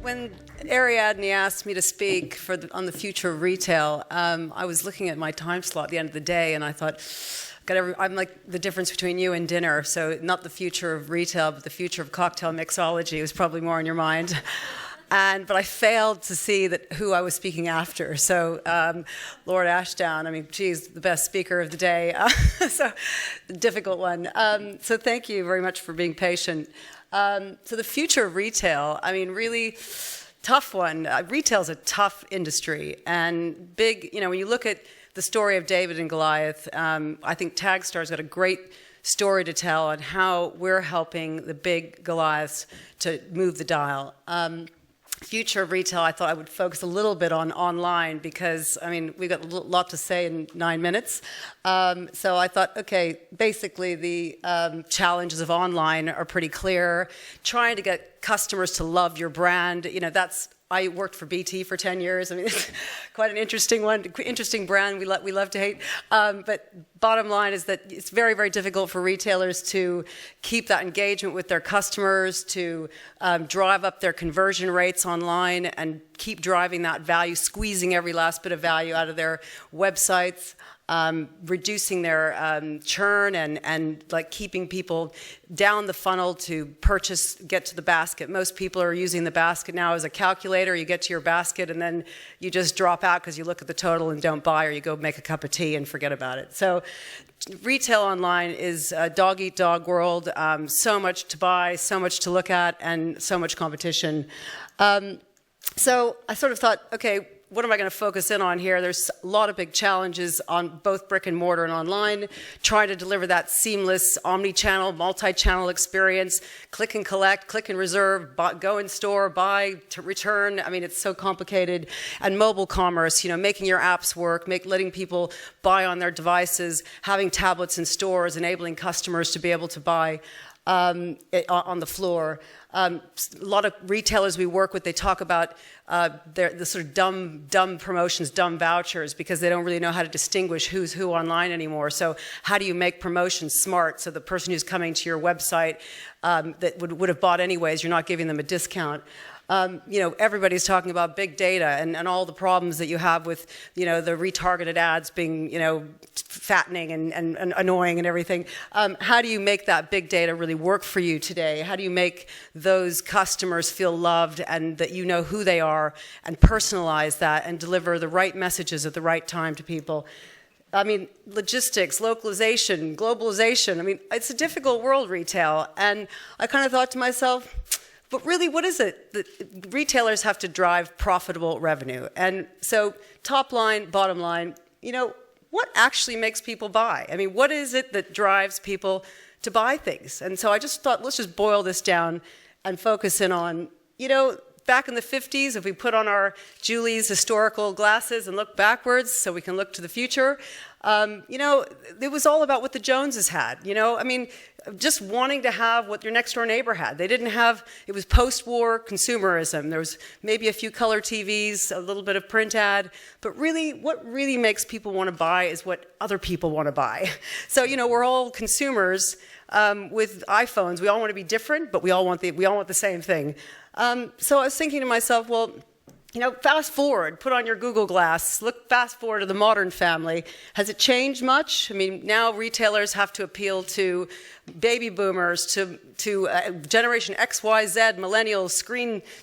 When Ariadne asked me to speak on the future of retail, I was looking at my time slot at the end of the day, and I thought, I'm like the difference between you and dinner. So not the future of retail, but the future of cocktail mixology was probably more on your mind. But I failed to see who I was speaking after. So Lord Ashdown, I mean, she's the best speaker of the day. So the difficult one. So thank you very much for being patient. So the future of retail, I mean, really tough one. Retail is a tough industry, and big, when you look at the story of David and Goliath, I think Taggstar's got a great story to tell on how we're helping the big Goliaths to move the dial. Future of retail, I thought I would focus a little bit on online because, I mean, we've got a lot to say in 9 minutes. So I thought, okay, basically the challenges of online are pretty clear. Trying to get customers to love your brand, I worked for BT for 10 years. I mean, it's quite an interesting one, interesting brand we love to hate. But bottom line is that it's very, very difficult for retailers to keep that engagement with their customers, to drive up their conversion rates online and keep driving that value, squeezing every last bit of value out of their websites. Reducing their churn and like keeping people down the funnel to get to the basket. Most people are using the basket now as a calculator. You get to your basket and then you just drop out because you look at the total and don't buy, or you go make a cup of tea and forget about it. So retail online is a dog-eat-dog world. So much to buy, so much to look at, and so much competition. So I sort of thought, okay, what am I going to focus in on here? There's a lot of big challenges on both brick and mortar and online, trying to deliver that seamless omni-channel, multi-channel experience, click and collect, click and reserve, go in store, buy to return. I mean, it's so complicated. And mobile commerce, making your apps work, letting people buy on their devices, having tablets in stores, enabling customers to be able to buy on the floor. A lot of retailers we work with, they talk about the sort of dumb promotions, dumb vouchers, because they don't really know how to distinguish who's who online anymore. So how do you make promotions smart so the person who's coming to your website that would have bought anyways, you're not giving them a discount? Everybody's talking about big data and all the problems that you have with, the retargeted ads being, fattening and annoying and everything. How do you make that big data really work for you today? How do you make those customers feel loved and that you know who they are, and personalize that and deliver the right messages at the right time to people? I mean, logistics, localization, globalization. I mean, it's a difficult world, retail. And I kind of thought to myself, but really, what is it? That retailers have to drive profitable revenue. And so top line, bottom line, what actually makes people buy? I mean, what is it that drives people to buy things? And so I just thought, let's just boil this down and focus in on, back in the 50s, if we put on our Julie's historical glasses and look backwards so we can look to the future, it was all about what the Joneses had. I mean, just wanting to have what your next door neighbor had. They didn't have, it was post-war consumerism. There was maybe a few color TVs, a little bit of print ad, but really, what really makes people want to buy is what other people want to buy. So, we're all consumers with iPhones. We all want to be different, but we all want the same thing. So I was thinking to myself, well, fast forward, put on your Google Glass, fast forward to the modern family. Has it changed much? I mean, now retailers have to appeal to baby boomers, to generation X, Y, Z, millennials,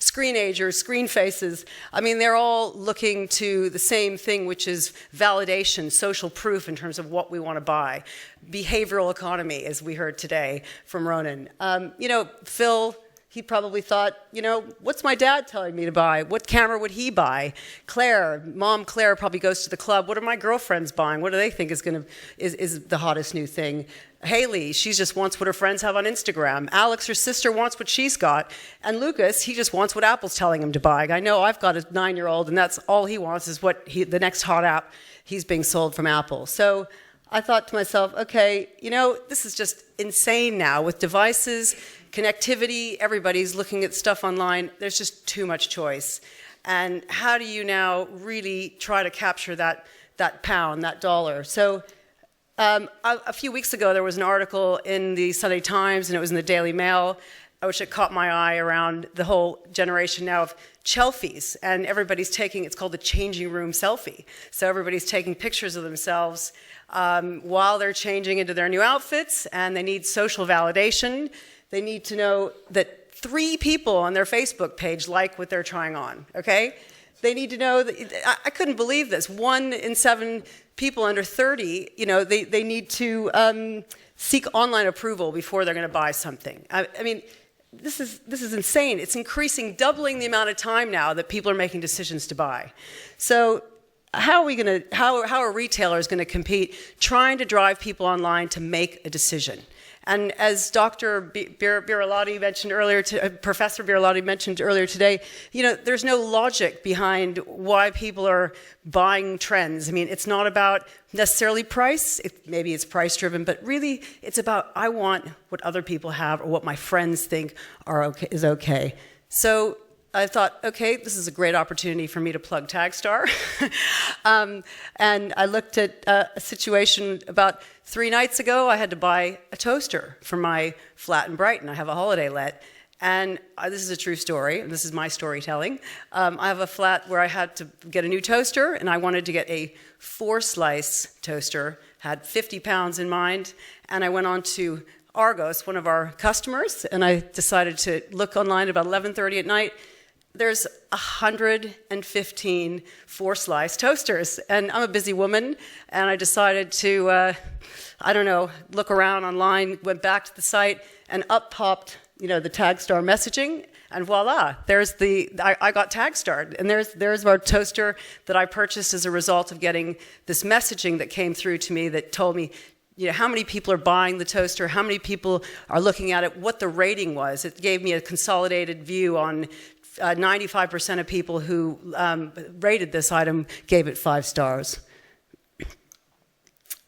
screenagers, screen faces. I mean, they're all looking to the same thing, which is validation, social proof in terms of what we want to buy. Behavioral economy, as we heard today from Ronan. Phil, he probably thought, what's my dad telling me to buy? What camera would he buy? Mom Claire probably goes to the club. What are my girlfriends buying? What do they think is the hottest new thing? Haley, she just wants what her friends have on Instagram. Alex, her sister, wants what she's got. And Lucas, he just wants what Apple's telling him to buy. I know I've got a 9-year-old, and that's all he wants is the next hot app he's being sold from Apple. So I thought to myself, okay, this is just insane now with devices, connectivity, everybody's looking at stuff online. There's just too much choice. And how do you now really try to capture that pound, that dollar? So a few weeks ago, there was an article in the Sunday Times, and it was in the Daily Mail, which it caught my eye around the whole generation now of Selfies, and everybody's taking, it's called the changing room selfie. So everybody's taking pictures of themselves while they're changing into their new outfits, and they need social validation. They need to know that 3 people on their Facebook page like what they're trying on, okay? They need to know that, I couldn't believe this, 1 in 7 people under 30, you know, they need to seek online approval before they're going to buy something. I mean, this is insane. It's increasing, doubling the amount of time now that people are making decisions to buy. So how are retailers going to compete trying to drive people online to make a decision? And as Dr. Birolotti mentioned earlier, Professor Birolotti mentioned earlier today, you know, there's no logic behind why people are buying trends. I mean, it's not about necessarily price. Maybe it's price driven, but really it's about I want what other people have or what my friends think is okay. So I thought, okay, this is a great opportunity for me to plug Taggstar. And I looked at a situation about 3 nights ago. I had to buy a toaster for my flat in Brighton. I have a holiday let. And this is a true story. This is my storytelling. I have a flat where I had to get a new toaster, and I wanted to get a 4-slice toaster, had 50 pounds in mind, and I went on to Argos, one of our customers, and I decided to look online about 11:30 at night. There's 115 4-slice toasters, and I'm a busy woman, and I decided to, I don't know, look around online, went back to the site, and up popped, you know, the Taggstar messaging, and voila, I got Taggstar, and there's our toaster that I purchased as a result of getting this messaging that came through to me that told me, you know, how many people are buying the toaster, how many people are looking at it, what the rating was. It gave me a consolidated view on 95% of people who rated this item gave it 5 stars.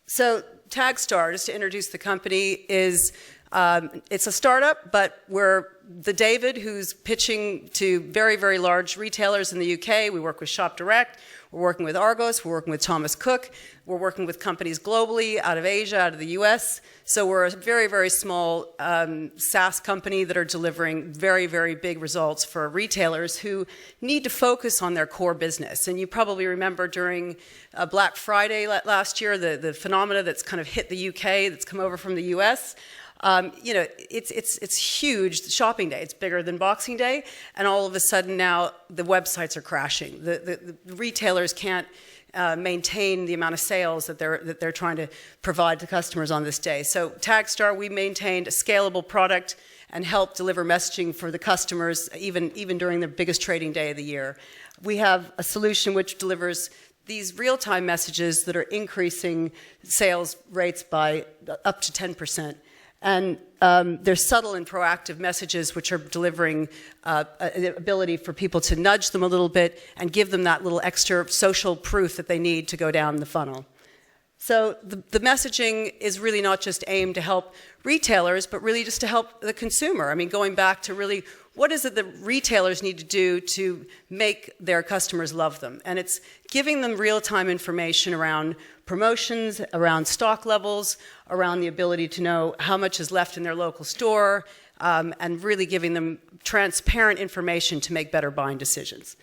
So Taggstar, just to introduce the company, is it's a startup, but we're the David who's pitching to very, very large retailers in the UK. We work with Shop Direct. We're working with Argos. We're working with Thomas Cook. We're working with companies globally, out of Asia, out of the US. So we're a very, very small SaaS company that are delivering very, very big results for retailers who need to focus on their core business. And you probably remember during Black Friday last year, the phenomena that's kind of hit the UK, that's come over from the US. You know, it's huge. The shopping day, it's bigger than Boxing Day, and all of a sudden now the websites are crashing. The retailers can't maintain the amount of sales that they're trying to provide to customers on this day. So Taggstar, we maintained a scalable product and helped deliver messaging for the customers even during the biggest trading day of the year. We have a solution which delivers these real-time messages that are increasing sales rates by up to 10%. And there's subtle and proactive messages which are delivering the ability for people to nudge them a little bit and give them that little extra social proof that they need to go down the funnel. So the messaging is really not just aimed to help retailers, but really just to help the consumer. I mean, going back to really what is it that retailers need to do to make their customers love them? And it's giving them real-time information around promotions, around stock levels, around the ability to know how much is left in their local store, and really giving them transparent information to make better buying decisions.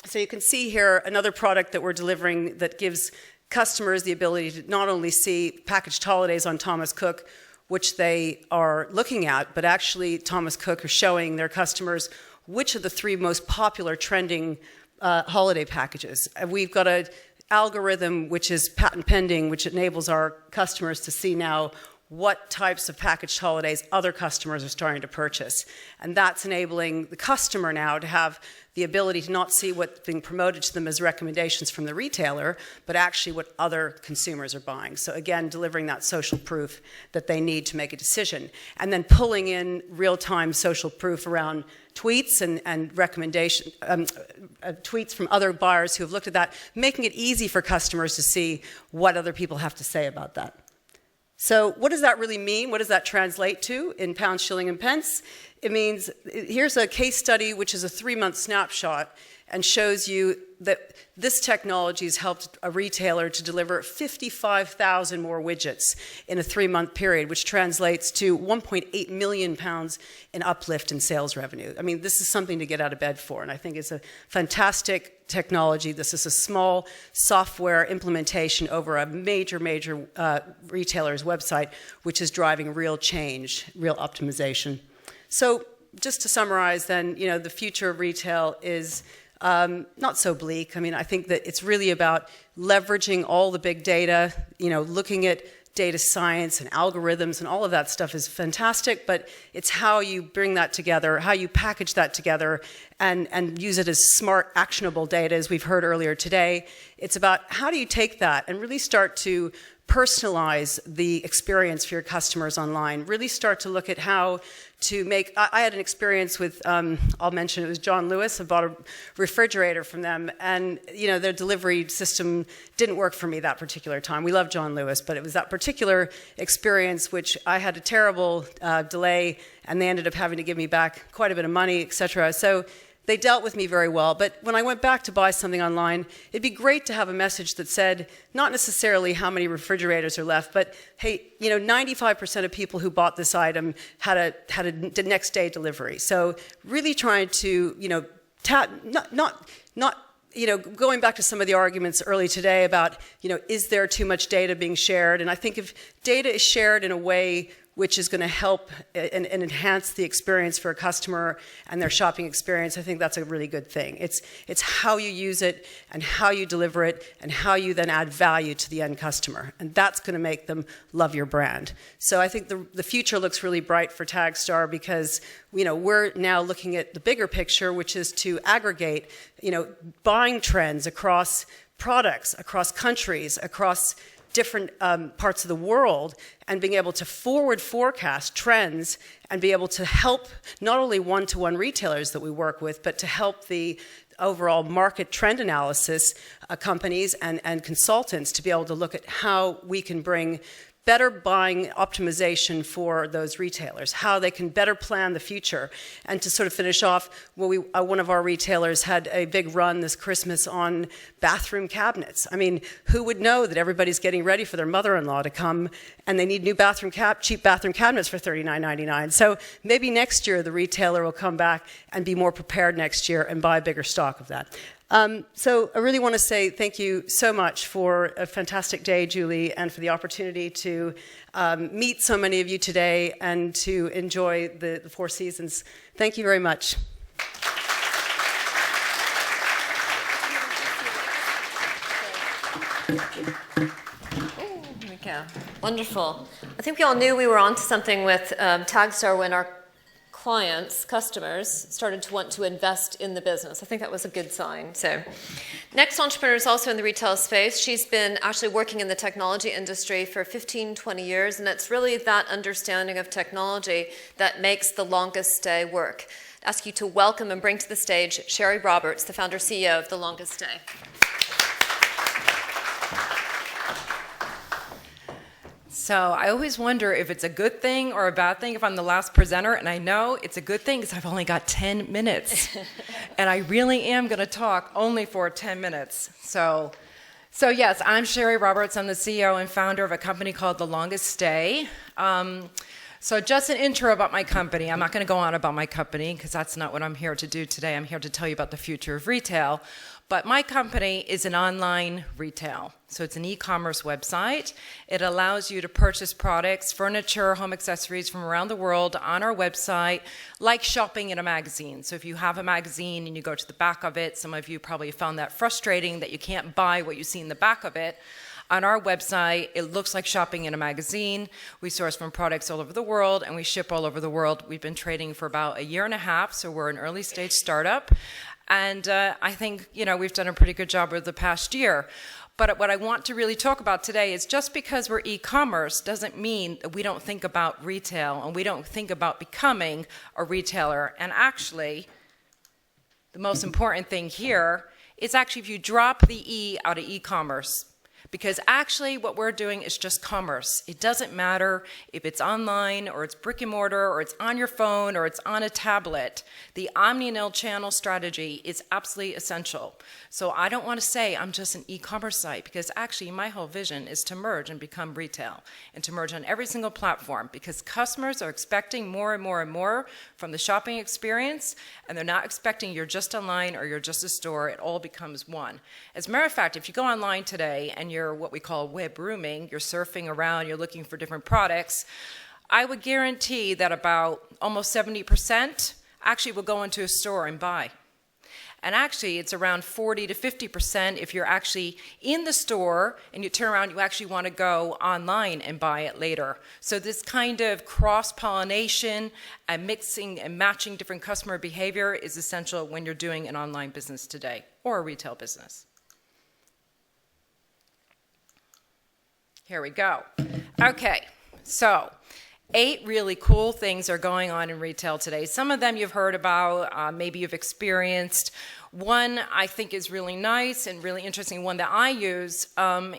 So you can see here another product that we're delivering that gives customers the ability to not only see packaged holidays on Thomas Cook, which they are looking at, but actually Thomas Cook are showing their customers which of the 3 most popular trending holiday packages. We've got an algorithm which is patent pending, which enables our customers to see now what types of packaged holidays other customers are starting to purchase. And that's enabling the customer now to have the ability to not see what's being promoted to them as recommendations from the retailer, but actually what other consumers are buying. So again, delivering that social proof that they need to make a decision. And then pulling in real-time social proof around tweets and recommendation, tweets from other buyers who have looked at that, making it easy for customers to see what other people have to say about that. So what does that really mean? What does that translate to in pounds, shilling, and pence? It means, here's a case study, which is a 3-month snapshot, and shows you that this technology has helped a retailer to deliver 55,000 more widgets in a 3-month period, which translates to 1.8 million pounds in uplift in sales revenue. I mean, this is something to get out of bed for, and I think it's a fantastic technology. This is a small software implementation over a major retailer's website, which is driving real change, real optimization. So just to summarize then, the future of retail is not so bleak. I mean, I think that it's really about leveraging all the big data, looking at data science and algorithms and all of that stuff is fantastic, but it's how you bring that together, how you package that together and use it as smart, actionable data, as we've heard earlier today. It's about how do you take that and really start to personalize the experience for your customers online, really start to look at how to make, I had an experience with, I'll mention it was John Lewis. I bought a refrigerator from them, and their delivery system didn't work for me that particular time. We love John Lewis, but it was that particular experience which I had a terrible delay, and they ended up having to give me back quite a bit of money, etc. So they dealt with me very well, but when I went back to buy something online, it'd be great to have a message that said, not necessarily how many refrigerators are left, but hey, 95% of people who bought this item had a next day delivery. So really trying to, going back to some of the arguments early today about, is there too much data being shared? And I think if data is shared in a way which is going to help and enhance the experience for a customer and their shopping experience, I think that's a really good thing. It's how you use it and how you deliver it and how you then add value to the end customer. And that's going to make them love your brand. So I think the future looks really bright for Taggstar because we're now looking at the bigger picture, which is to aggregate buying trends across products, across countries, across different parts of the world, and being able to forward forecast trends and be able to help not only one-to-one retailers that we work with, but to help the overall market trend analysis companies and consultants to be able to look at how we can bring better buying optimization for those retailers, how they can better plan the future. And to sort of finish off, one of our retailers had a big run this Christmas on bathroom cabinets. I mean, who would know that everybody's getting ready for their mother-in-law to come and they need new cheap bathroom cabinets for $39.99. So maybe next year the retailer will come back and be more prepared next year and buy a bigger stock of that. So I really want to say thank you so much for a fantastic day, Julie, and for the opportunity to meet so many of you today and to enjoy the Four Seasons. Thank you very much. Oh, here we go. Wonderful. I think we all knew we were onto something with Taggstar when our clients, customers, started to want to invest in the business. I think that was a good sign. So, next entrepreneur is also in the retail space. She's been actually working in the technology industry for 15, 20 years, and it's really that understanding of technology that makes the longest stay work. I ask you to welcome and bring to the stage Sherry Roberts, the founder CEO of The Longest Stay. So I always wonder if it's a good thing or a bad thing if I'm the last presenter, and I know it's a good thing because I've only got 10 minutes. And I really am going to talk only for 10 minutes. So yes, I'm Sherry Roberts. I'm the CEO and founder of a company called The Longest Stay. So just an intro about my company. I'm not going to go on about my company because that's not what I'm here to do today. I'm here to tell you about the future of retail. But my company is an online retail. So it's an e-commerce website. It allows you to purchase products, furniture, home accessories from around the world on our website, like shopping in a magazine. So if you have a magazine and you go to the back of it, some of you probably found that frustrating that you can't buy what you see in the back of it. On our website, it looks like shopping in a magazine. We source from products all over the world, and we ship all over the world. We've been trading for about 1.5 years, so we're an early stage startup. And I think, we've done a pretty good job over the past year. But what I want to really talk about today is just because we're e-commerce doesn't mean that we don't think about retail and we don't think about becoming a retailer. And actually, the most important thing here is actually if you drop the E out of e-commerce, Because actually what we're doing is just commerce. It doesn't matter if it's online or it's brick and mortar or it's on your phone or it's on a tablet. The omni-channel strategy is absolutely essential. So I don't want to say I'm just an e-commerce site, because actually my whole vision is to merge and become retail and to merge on every single platform, because customers are expecting more and more and more from the shopping experience, and they're not expecting you're just online or you're just a store. It all becomes one. As a matter of fact, if you go online today and you're what we call web rooming, you're surfing around, you're looking for different products, I would guarantee that about almost 70% actually will go into a store and buy. And actually, it's around 40 to 50% if you're actually in the store and you turn around, you actually want to go online and buy it later. So this kind of cross-pollination and mixing and matching different customer behavior is essential when you're doing an online business today or a retail business. Here we go. Okay, so 8 really cool things are going on in retail today. Some of them you've heard about, maybe you've experienced. One I think is really nice and really interesting, one that I use,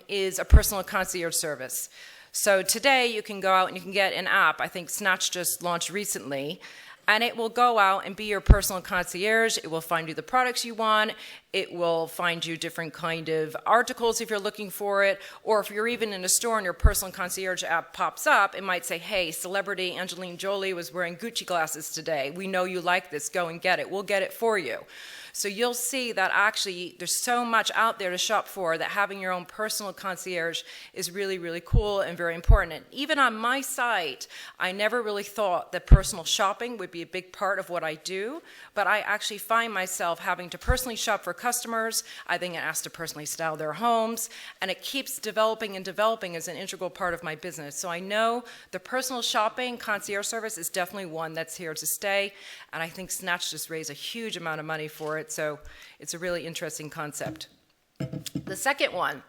is a personal concierge service. So today you can go out and you can get an app. I think Snatch just launched recently. And it will go out and be your personal concierge. It will find you the products you want. It will find you different kind of articles if you're looking for it. Or if you're even in a store and your personal concierge app pops up, it might say, hey, celebrity Angelina Jolie was wearing Gucci glasses today. We know you like this. Go and get it. We'll get it for you. So you'll see that actually there's so much out there to shop for that having your own personal concierge is really, really cool and very important. And even on my site, I never really thought that personal shopping would be a big part of what I do, but I actually find myself having to personally shop for customers. I think I'm asked to personally style their homes, and it keeps developing and developing as an integral part of my business. So I know the personal shopping concierge service is definitely one that's here to stay, and I think Snatch just raised a huge amount of money for it. So it's a really interesting concept. The second one,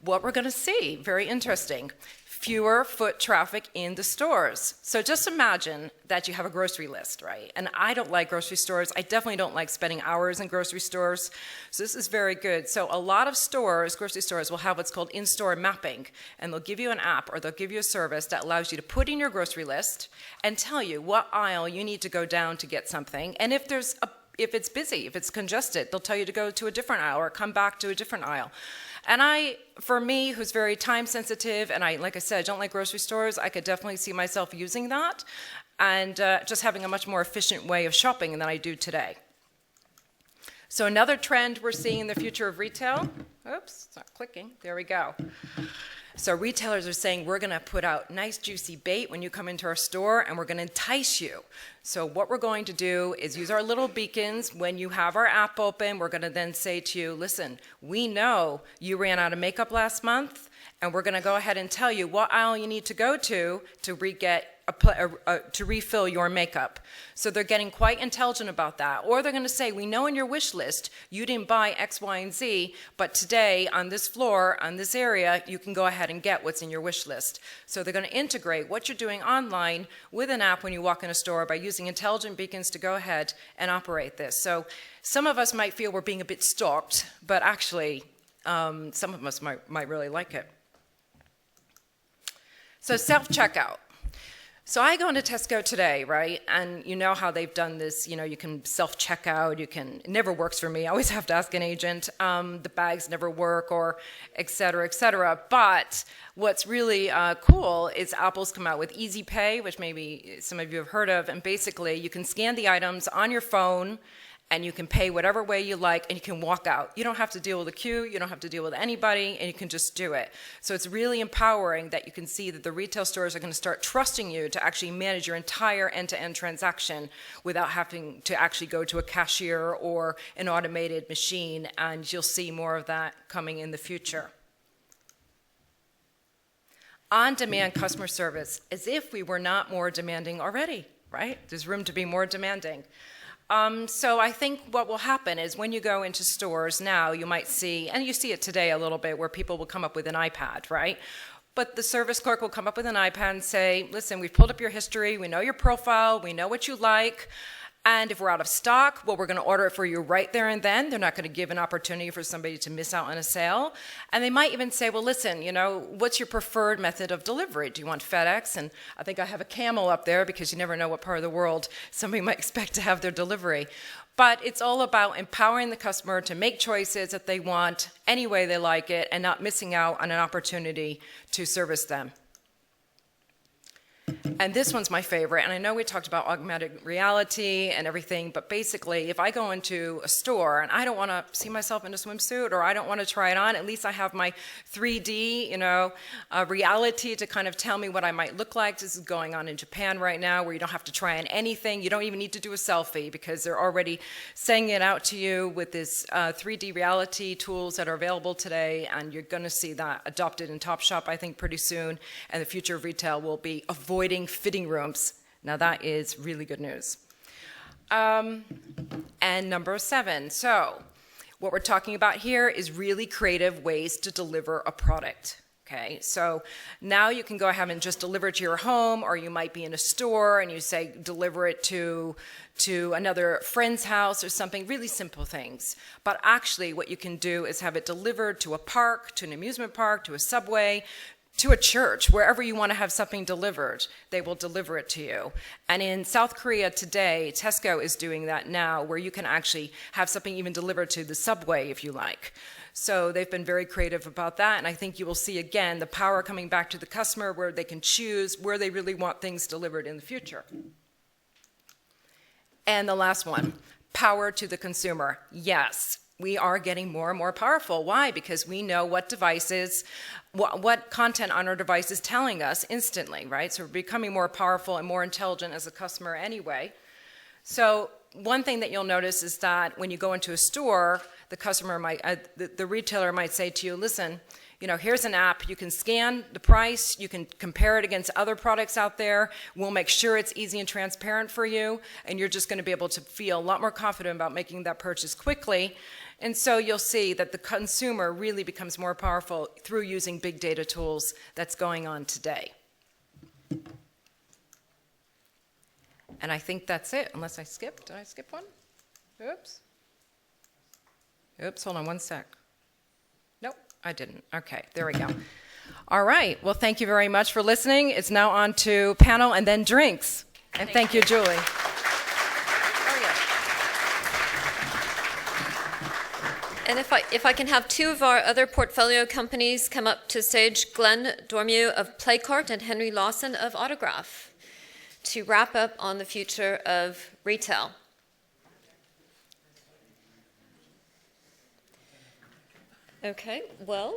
what we're going to see, very interesting, fewer foot traffic in the stores. So just imagine that you have a grocery list, right? And I don't like grocery stores. I definitely don't like spending hours in grocery stores. So this is very good. So a lot of stores, grocery stores, will have what's called in-store mapping. And they'll give you an app or they'll give you a service that allows you to put in your grocery list and tell you what aisle you need to go down to get something. And if it's busy, if it's congested, they'll tell you to go to a different aisle or come back to a different aisle. And for me, who's very time sensitive, and like I said, I don't like grocery stores, I could definitely see myself using that and just having a much more efficient way of shopping than I do today. So another trend we're seeing in the future of retail, oops, it's not clicking, there we go. So retailers are saying we're going to put out nice juicy bait when you come into our store, and we're going to entice you. So what we're going to do is use our little beacons. When you have our app open, we're going to then say to you, listen, we know you ran out of makeup last month, and we're going to go ahead and tell you what aisle you need to go to refill your makeup. So they're getting quite intelligent about that. Or they're going to say, we know in your wish list you didn't buy X, Y, and Z, but today on this floor, on this area, you can go ahead and get what's in your wish list. So they're going to integrate what you're doing online with an app when you walk in a store by using intelligent beacons to go ahead and operate this. So some of us might feel we're being a bit stalked, but actually some of us might really like it. So self-checkout. So I go into Tesco today, right? And you know how they've done this, you can self-checkout, it never works for me. I always have to ask an agent. The bags never work, or et cetera, et cetera. But what's really cool is Apple's come out with Easy Pay, which maybe some of you have heard of. And basically, you can scan the items on your phone, and you can pay whatever way you like, and you can walk out. You don't have to deal with a queue, you don't have to deal with anybody, and you can just do it. So it's really empowering that you can see that the retail stores are going to start trusting you to actually manage your entire end-to-end transaction without having to actually go to a cashier or an automated machine, and you'll see more of that coming in the future. On-demand customer service, as if we were not more demanding already, right? There's room to be more demanding. So I think what will happen is when you go into stores now, you might see, and you see it today a little bit, where people will come up with an iPad, right? But the service clerk will come up with an iPad and say, listen, we've pulled up your history, we know your profile, we know what you like, And if we're out of stock, well, we're going to order it for you right there and then. They're not going to give an opportunity for somebody to miss out on a sale. And they might even say, well, listen, you know, what's your preferred method of delivery? Do you want FedEx? And I think I have a camel up there because you never know what part of the world somebody might expect to have their delivery. But it's all about empowering the customer to make choices that they want any way they like it and not missing out on an opportunity to service them. And this one's my favorite, and I know we talked about augmented reality and everything, but basically, if I go into a store and I don't want to see myself in a swimsuit or I don't want to try it on, at least I have my 3D, reality to kind of tell me what I might look like. This is going on in Japan right now, where you don't have to try on anything. You don't even need to do a selfie because they're already saying it out to you with this 3D reality tools that are available today, and you're going to see that adopted in Topshop, I think, pretty soon, and the future of retail will be avoiding fitting rooms. Now that is really good news. And number 7. So what we're talking about here is really creative ways to deliver a product. Okay, so now you can go ahead and just deliver it to your home, or you might be in a store and you say deliver it to another friend's house or something, really simple things. But actually what you can do is have it delivered to a park, to an amusement park, to a subway, to a church, wherever you want to have something delivered, they will deliver it to you. And in South Korea today, Tesco is doing that now, where you can actually have something even delivered to the subway if you like. So they've been very creative about that, and I think you will see again the power coming back to the customer where they can choose where they really want things delivered in the future. And the last one, power to the consumer. Yes. We are getting more and more powerful. Why? Because we know what devices, what content on our device is telling us instantly, right? So we're becoming more powerful and more intelligent as a customer anyway. So one thing that you'll notice is that when you go into a store, the customer might, the retailer might say to you, listen, here's an app, you can scan the price, you can compare it against other products out there, we'll make sure it's easy and transparent for you, and you're just going to be able to feel a lot more confident about making that purchase quickly. And so you'll see that the consumer really becomes more powerful through using big data tools that's going on today. And I think that's it, unless I skipped. Did I skip one? Oops. Oops, hold on one sec. Nope, I didn't. Okay, there we go. All right, well, thank you very much for listening. It's now on to panel and then drinks. And thank you, Julie. And if I can have 2 of our other portfolio companies come up to stage, Glenn Dormeau of Playcart and Henry Lawson of Autograph, to wrap up on the future of retail. Okay, well,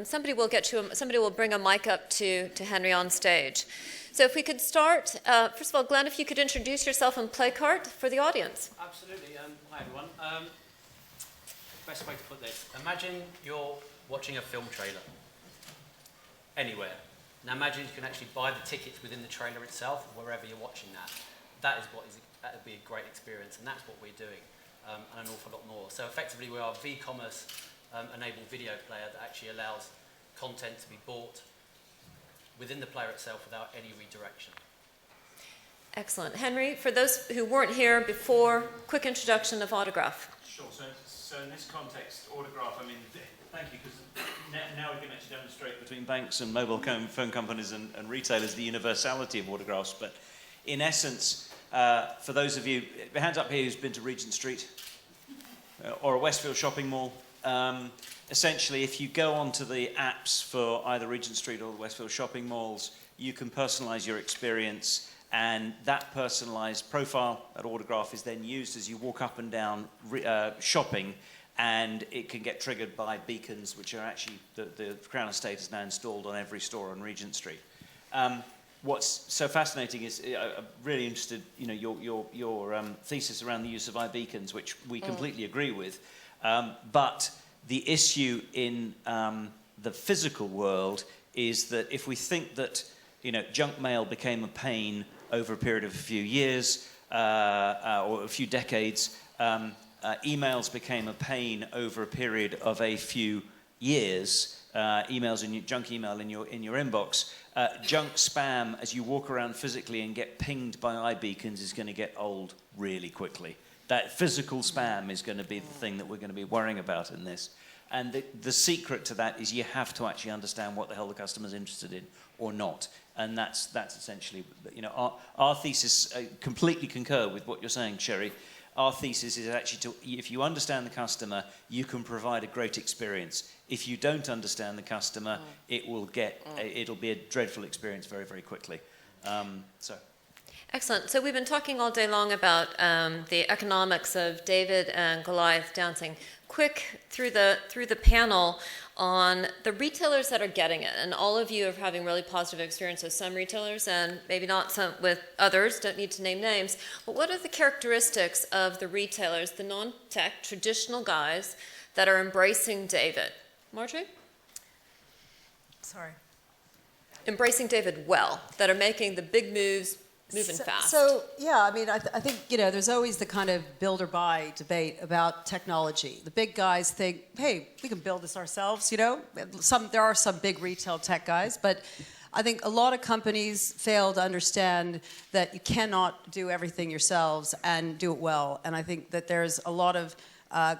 somebody will bring a mic up to Henry on stage. So if we could start, first of all, Glenn, if you could introduce yourself and Playcart for the audience. Absolutely. Hi, everyone. Best way to put this, imagine you're watching a film trailer anywhere. Now imagine you can actually buy the tickets within the trailer itself, wherever you're watching that. That would be a great experience, and that's what we're doing, and an awful lot more. So effectively we are a v-commerce enabled video player that actually allows content to be bought within the player itself without any redirection. Excellent. Henry, for those who weren't here before, quick introduction of Autograph. Sure. So in this context, Autograph, thank you, because now we can actually demonstrate between banks and mobile phone companies and retailers the universality of autographs. But in essence, for those of you, hands up here who's been to Regent Street or a Westfield shopping mall, essentially if you go onto the apps for either Regent Street or the Westfield shopping malls, you can personalize your experience. And that personalized profile, that autograph, is then used as you walk up and down shopping, and it can get triggered by beacons, which are actually, the Crown Estate is now installed on every store on Regent Street. What's so fascinating is, I'm really interested, your thesis around the use of iBeacons, which we completely agree with. But the issue in the physical world is that if we think that junk mail became a pain over a period of a few years or a few decades, emails became a pain over a period of a few years, emails in your junk email in your inbox. Junk spam, as you walk around physically and get pinged by iBeacons, is going to get old really quickly. That physical spam is going to be the thing that we're going to be worrying about in this. And the secret to that is you have to actually understand what the hell the customer's interested in or not. And that's essentially, you know, our thesis, completely concur with what you're saying, Sherry. Our thesis is actually if you understand the customer, you can provide a great experience. If you don't understand the customer, it'll be a dreadful experience very, very quickly. Excellent. So we've been talking all day long about the economics of David and Goliath dancing. Quick through the panel on the retailers that are getting it, and all of you are having really positive experiences. Some retailers, and maybe not some with others. Don't need to name names. But what are the characteristics of the retailers, the non-tech traditional guys that are embracing David? Marjorie? Sorry. Embracing David well, that are making the big moves. Moving fast. So, yeah, I mean, I think, you know, there's always the kind of build or buy debate about technology. The big guys think, hey, we can build this ourselves, you know. There are some big retail tech guys, but I think a lot of companies fail to understand that you cannot do everything yourselves and do it well. And I think that there's a lot of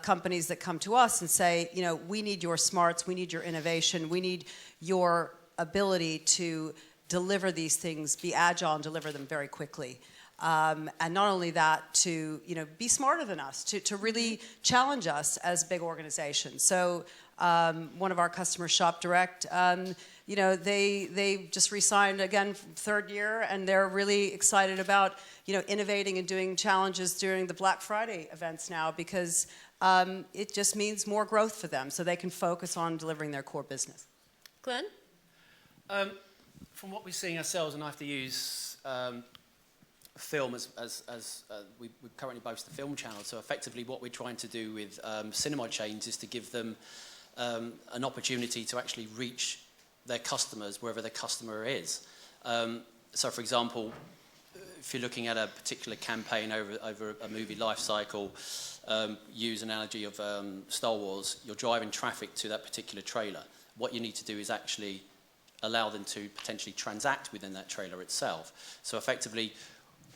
companies that come to us and say, you know, we need your smarts, we need your innovation, we need your ability to deliver these things, be agile and deliver them very quickly. And not only that, to be smarter than us, to really challenge us as big organizations. So one of our customers, Shop Direct, they just re-signed again third year, and they're really excited about innovating and doing challenges during the Black Friday events now, because it just means more growth for them, so they can focus on delivering their core business. Glenn? From what we're seeing ourselves, and I have to use film as we currently boast the film channel, so effectively what we're trying to do with cinema chains is to give them an opportunity to actually reach their customers wherever their customer is. So for example, if you're looking at a particular campaign over a movie life cycle, use an analogy of Star Wars, you're driving traffic to that particular trailer. What you need to do is actually allow them to potentially transact within that trailer itself. So effectively,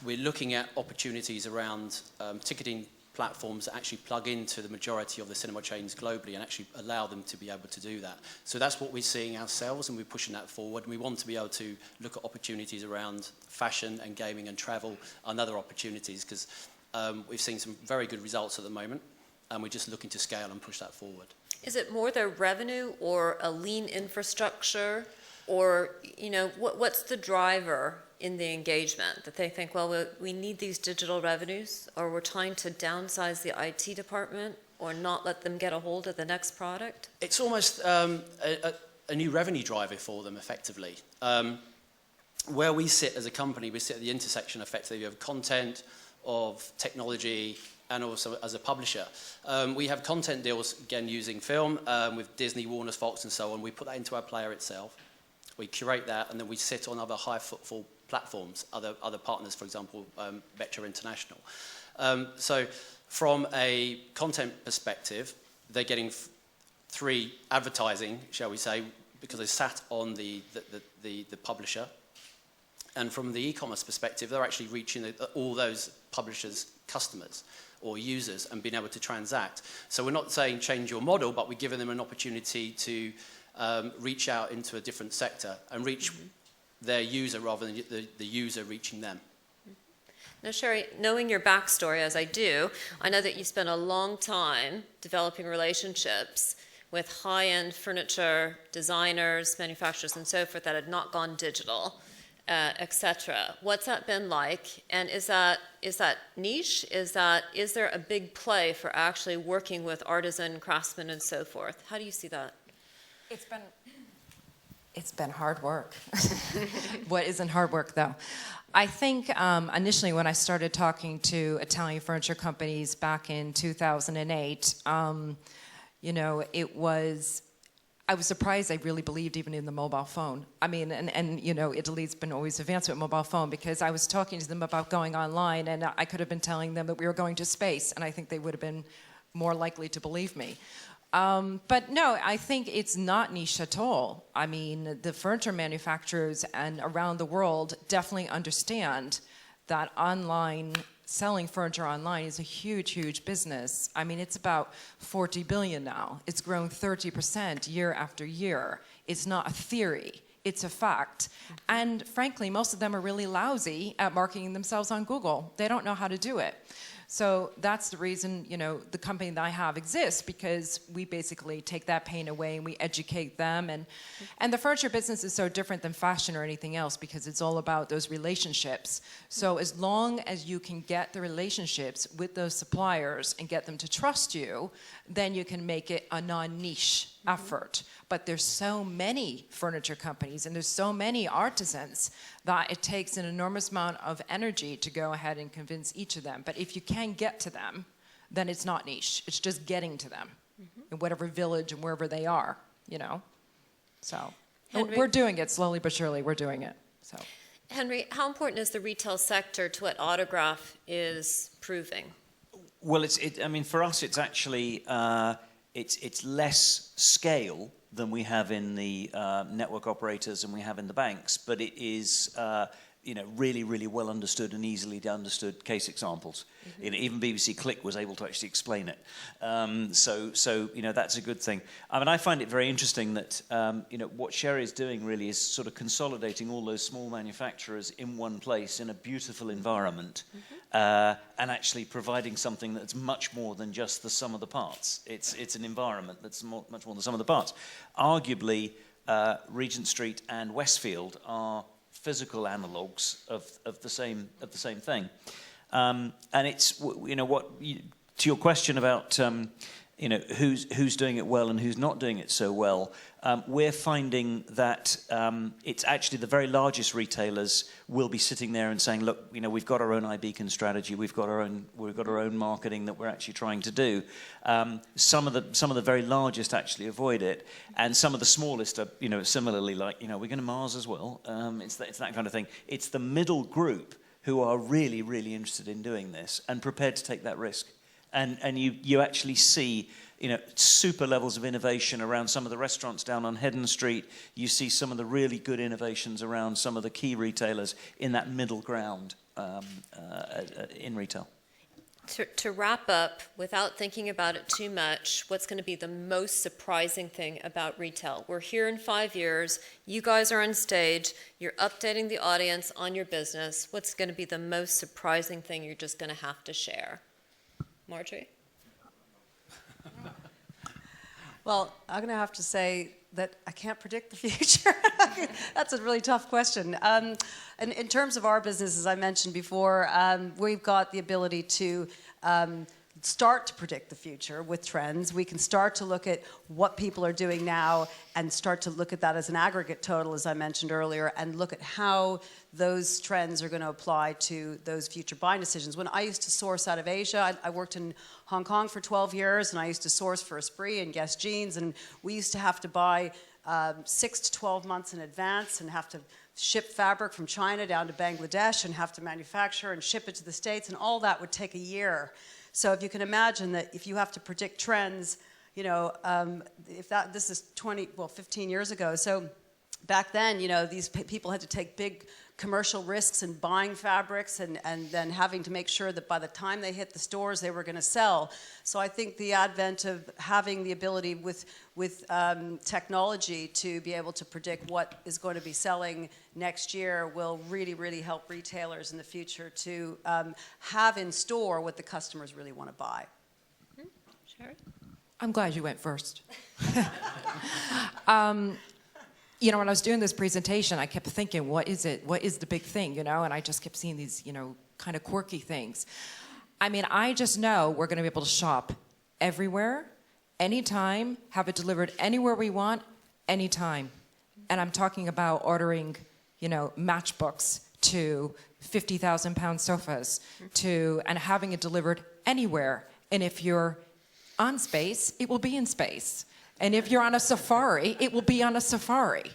we're looking at opportunities around ticketing platforms that actually plug into the majority of the cinema chains globally and actually allow them to be able to do that. So that's what we're seeing ourselves, and we're pushing that forward. And we want to be able to look at opportunities around fashion and gaming and travel and other opportunities, because we've seen some very good results at the moment, and we're just looking to scale and push that forward. Is it more their revenue or a lean infrastructure? Or, what's the driver in the engagement? That they think, well, we need these digital revenues, or we're trying to downsize the IT department, or not let them get a hold of the next product? It's almost a new revenue driver for them, effectively. Where we sit as a company, we sit at the intersection, effectively, of content, of technology, and also as a publisher. We have content deals, again, using film, with Disney, Warner, Fox, and so on. We put that into our player itself. We curate that, and then we sit on other high footfall platforms, other partners, for example, Vector International. So from a content perspective, they're getting free advertising, shall we say, because they sat on the publisher. And from the e-commerce perspective, they're actually reaching all those publishers' customers or users and being able to transact. So we're not saying change your model, but we're giving them an opportunity to reach out into a different sector and reach their user rather than the user reaching them. Now, Sherry, knowing your backstory as I do, I know that you spent a long time developing relationships with high-end furniture designers, manufacturers, and so forth that had not gone digital, etc. What's that been like? And is that niche? Is there a big play for actually working with artisan craftsmen and so forth? How do you see that? It's been hard work. What isn't hard work, though? I think initially when I started talking to Italian furniture companies back in 2008, I was surprised they really believed even in the mobile phone. I mean, and Italy's been always advanced with mobile phone, because I was talking to them about going online, and I could have been telling them that we were going to space, and I think they would have been more likely to believe me. But no, I think it's not niche at all. I mean, the furniture manufacturers and around the world definitely understand that online, selling furniture online is a huge, huge business. I mean, it's about 40 billion now. It's grown 30% year after year. It's not a theory. It's a fact. And frankly, most of them are really lousy at marketing themselves on Google. They don't know how to do it. So that's the reason, you know, the company that I have exists, because we basically take that pain away and we educate them. And the furniture business is so different than fashion or anything else, because it's all about those relationships. So as long as you can get the relationships with those suppliers and get them to trust you, then you can make it a non-niche effort. But there's so many furniture companies and there's so many artisans that it takes an enormous amount of energy to go ahead and convince each of them. But if you can get to them, then it's not niche. It's just getting to them in whatever village and wherever they are, you know. So Henry, we're doing it slowly but surely. We're doing it. So Henry, how important is the retail sector to what Autograph is proving? Well, I mean, for us, it's actually it's less scale than we have in the network operators and we have in the banks, but it is you know, really, really well understood and easily understood case examples. You know, even BBC Click was able to actually explain it. So you know, that's a good thing. I mean, I find it very interesting that you know, what Sherry is doing really is sort of consolidating all those small manufacturers in one place in a beautiful environment, and actually providing something that's much more than just the sum of the parts. It's an environment that's much more than the sum of the parts. Arguably, Regent Street and Westfield are physical analogues of the same thing, and it's, you know, to your question about you know, who's doing it well and who's not doing it so well. We're finding that it's actually the very largest retailers will be sitting there and saying, look, you know, we've got our own iBeacon strategy, we've got our own marketing that we're actually trying to do. Some of the very largest actually avoid it, and some of the smallest are, you know, similarly, like, you know, we're going to Mars as well. It's that kind of thing. It's the middle group who are really, really interested in doing this and prepared to take that risk. And you actually see, you know, super levels of innovation around some of the restaurants down on Heddon Street. You see some of the really good innovations around some of the key retailers in that middle ground in retail. To wrap up, without thinking about it too much, what's going to be the most surprising thing about retail? We're here in 5 years. You guys are on stage. You're updating the audience on your business. What's going to be the most surprising thing you're just going to have to share? Marjorie? Well, I'm going to have to say that I can't predict the future. That's a really tough question. And in terms of our business, as I mentioned before, we've got the ability to start to predict the future with trends. We can start to look at what people are doing now and start to look at that as an aggregate total, as I mentioned earlier, and look at how those trends are going to apply to those future buying decisions. When I used to source out of Asia, I worked in Hong Kong for 12 years, and I used to source for Esprit and Guess Jeans, and we used to have to buy 6 to 12 months in advance and have to ship fabric from China down to Bangladesh and have to manufacture and ship it to the States, and all that would take a year. So if you can imagine that if you have to predict trends, you know, this is 15 years ago. So back then, you know, these people had to take big commercial risks in buying fabrics and then having to make sure that by the time they hit the stores, they were going to sell. So I think the advent of having the ability with technology to be able to predict what is going to be selling next year will really, really help retailers in the future to have in store what the customers really want to buy. Sherry? I'm glad you went first. You know, when I was doing this presentation, I kept thinking, what is it? What is the big thing, you know? And I just kept seeing these, you know, kind of quirky things. I mean, I just know we're going to be able to shop everywhere, anytime, have it delivered anywhere we want, anytime. And I'm talking about ordering, you know, matchbooks to 50,000-pound sofas and having it delivered anywhere. And if you're on space, it will be in space. And if you're on a safari, it will be on a safari.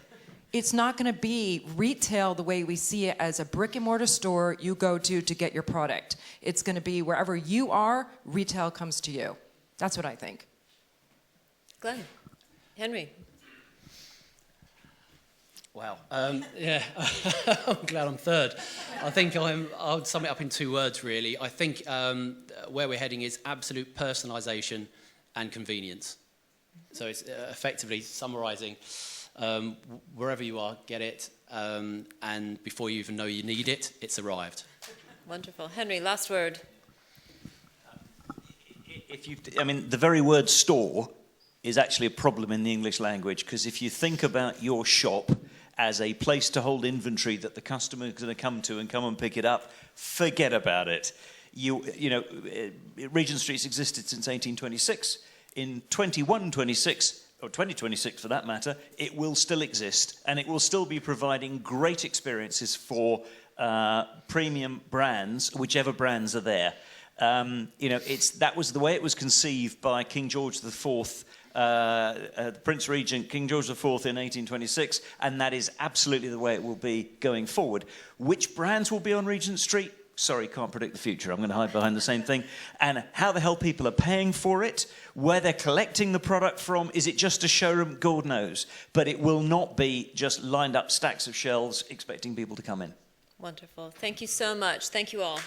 It's not going to be retail the way we see it as a brick and mortar store you go to get your product. It's going to be wherever you are, retail comes to you. That's what I think. Glenn. Henry. Wow. Yeah, I'm glad I'm third. I think I'll sum it up in 2 words, really. I think where we're heading is absolute personalisation and convenience. So it's effectively summarising wherever you are, get it, and before you even know you need it, it's arrived. Wonderful. Henry, last word. The very word store is actually a problem in the English language, because if you think about your shop as a place to hold inventory that the customer is going to come to and come and pick it up, forget about it. Regent Street's existed since 1826. In 2126, or 2026 for that matter, it will still exist, and it will still be providing great experiences for premium brands, whichever brands are there. That was the way it was conceived by King George IV, Prince Regent King George IV in 1826, and that is absolutely the way it will be going forward. Which brands will be on Regent Street? Sorry, can't predict the future. I'm going to hide behind the same thing. And how the hell people are paying for it, where they're collecting the product from, is it just a showroom? God knows. But it will not be just lined up stacks of shelves expecting people to come in. Wonderful. Thank you so much. Thank you all.